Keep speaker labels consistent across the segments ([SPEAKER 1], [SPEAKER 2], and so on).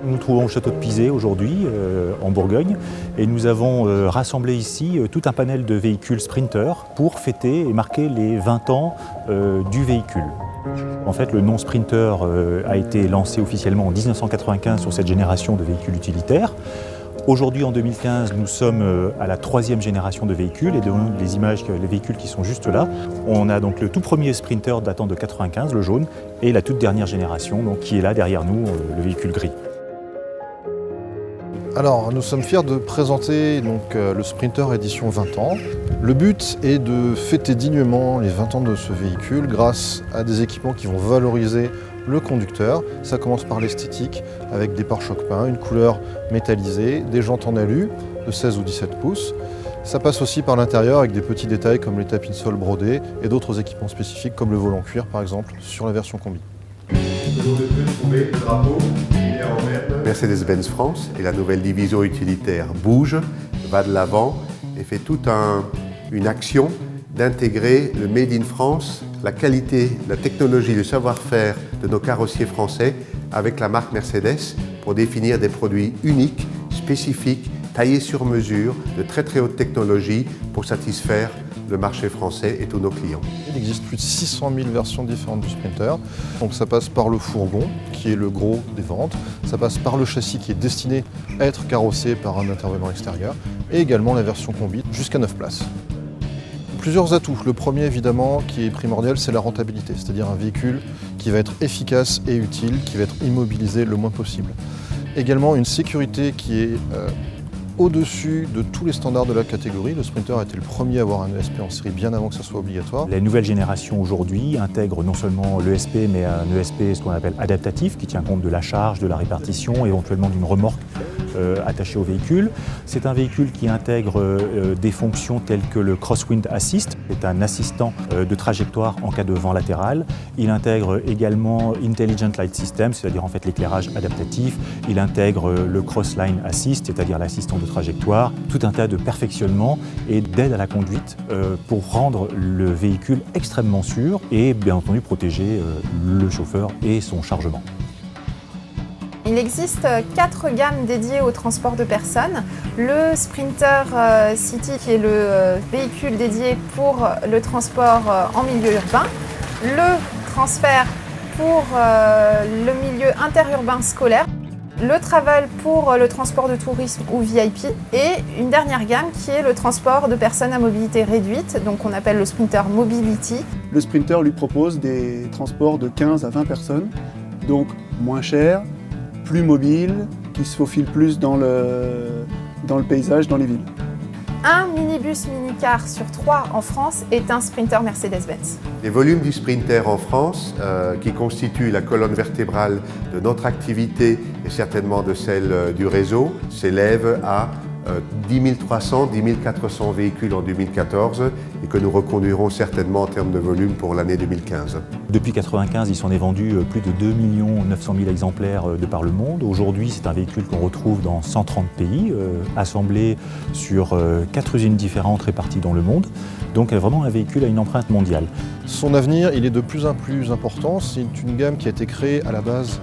[SPEAKER 1] Nous nous trouvons au château de Pizé aujourd'hui, en Bourgogne, et nous avons rassemblé ici tout un panel de véhicules Sprinter pour fêter et marquer les 20 ans du véhicule. En fait, le nom Sprinter a été lancé officiellement en 1995 sur cette génération de véhicules utilitaires. Aujourd'hui, en 2015, nous sommes à la 3e génération de véhicules et de les véhicules qui sont juste là. On a donc le tout premier Sprinter datant de 95, le jaune, et la toute dernière génération donc, qui est là derrière nous, le véhicule gris.
[SPEAKER 2] Alors, nous sommes fiers de présenter le Sprinter édition 20 ans. Le but est de fêter dignement les 20 ans de ce véhicule grâce à des équipements qui vont valoriser le conducteur. Ça commence par l'esthétique avec des pare-chocs peints, une couleur métallisée, des jantes en alu de 16 ou 17 pouces. Ça passe aussi par l'intérieur avec des petits détails comme les tapis de sol brodés et d'autres équipements spécifiques comme le volant cuir par exemple sur la version combi.
[SPEAKER 3] Mercedes-Benz France et la nouvelle division utilitaire bouge, va de l'avant et fait toute une action d'intégrer le Made in France, la qualité, la technologie, le savoir-faire de nos carrossiers français avec la marque Mercedes pour définir des produits uniques, spécifiques, taillés sur mesure, de très très haute technologie pour satisfaire le marché français et tous nos clients.
[SPEAKER 2] Il existe plus de 600 000 versions différentes du Sprinter. Donc ça passe par le fourgon, qui est le gros des ventes. Ça passe par le châssis qui est destiné à être carrossé par un intervenant extérieur. Et également la version combi, jusqu'à 9 places. Plusieurs atouts. Le premier, évidemment, qui est primordial, c'est la rentabilité. C'est-à-dire un véhicule qui va être efficace et utile, qui va être immobilisé le moins possible. Également une sécurité qui est au-dessus de tous les standards de la catégorie. Le Sprinter a été le premier à avoir un ESP en série bien avant que ça soit obligatoire.
[SPEAKER 1] La nouvelle génération aujourd'hui intègre non seulement l'ESP, mais un ESP ce qu'on appelle adaptatif, qui tient compte de la charge, de la répartition, éventuellement d'une remorque attachée au véhicule. C'est un véhicule qui intègre des fonctions telles que le Crosswind Assist, c'est un assistant de trajectoire en cas de vent latéral. Il intègre également Intelligent Light System, c'est-à-dire en fait l'éclairage adaptatif. Il intègre le Crossline Assist, c'est-à-dire l'assistant de trajectoire. Tout un tas de perfectionnements et d'aide à la conduite pour rendre le véhicule extrêmement sûr et bien entendu protéger le chauffeur et son chargement.
[SPEAKER 4] Il existe 4 gammes dédiées au transport de personnes. Le Sprinter City qui est le véhicule dédié pour le transport en milieu urbain. Le Transfer pour le milieu interurbain scolaire. Le Travel pour le transport de tourisme ou VIP. Et une dernière gamme qui est le transport de personnes à mobilité réduite, donc on appelle le Sprinter Mobility.
[SPEAKER 5] Le Sprinter lui propose des transports de 15 à 20 personnes, donc moins cher, plus mobile, qui se faufile plus dans le paysage, dans les villes.
[SPEAKER 4] Un minibus minicar sur 3 en France est un Sprinter Mercedes-Benz.
[SPEAKER 3] Les volumes du Sprinter en France, qui constituent la colonne vertébrale de notre activité et certainement de celle du réseau, s'élèvent à 10 300, 10 400 véhicules en 2014 et que nous reconduirons certainement en termes de volume pour l'année 2015.
[SPEAKER 1] Depuis 1995, il s'en est vendu plus de 2 900 000 exemplaires de par le monde. Aujourd'hui, c'est un véhicule qu'on retrouve dans 130 pays, assemblé sur 4 usines différentes réparties dans le monde. Donc vraiment un véhicule à une empreinte mondiale.
[SPEAKER 2] Son avenir, il est de plus en plus important. C'est une gamme qui a été créée à la base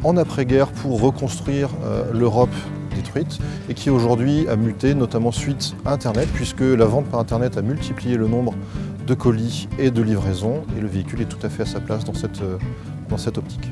[SPEAKER 2] en après-guerre pour reconstruire l'Europe détruite et qui aujourd'hui a muté, notamment suite à Internet, puisque la vente par Internet a multiplié le nombre de colis et de livraisons et le véhicule est tout à fait à sa place dans cette optique.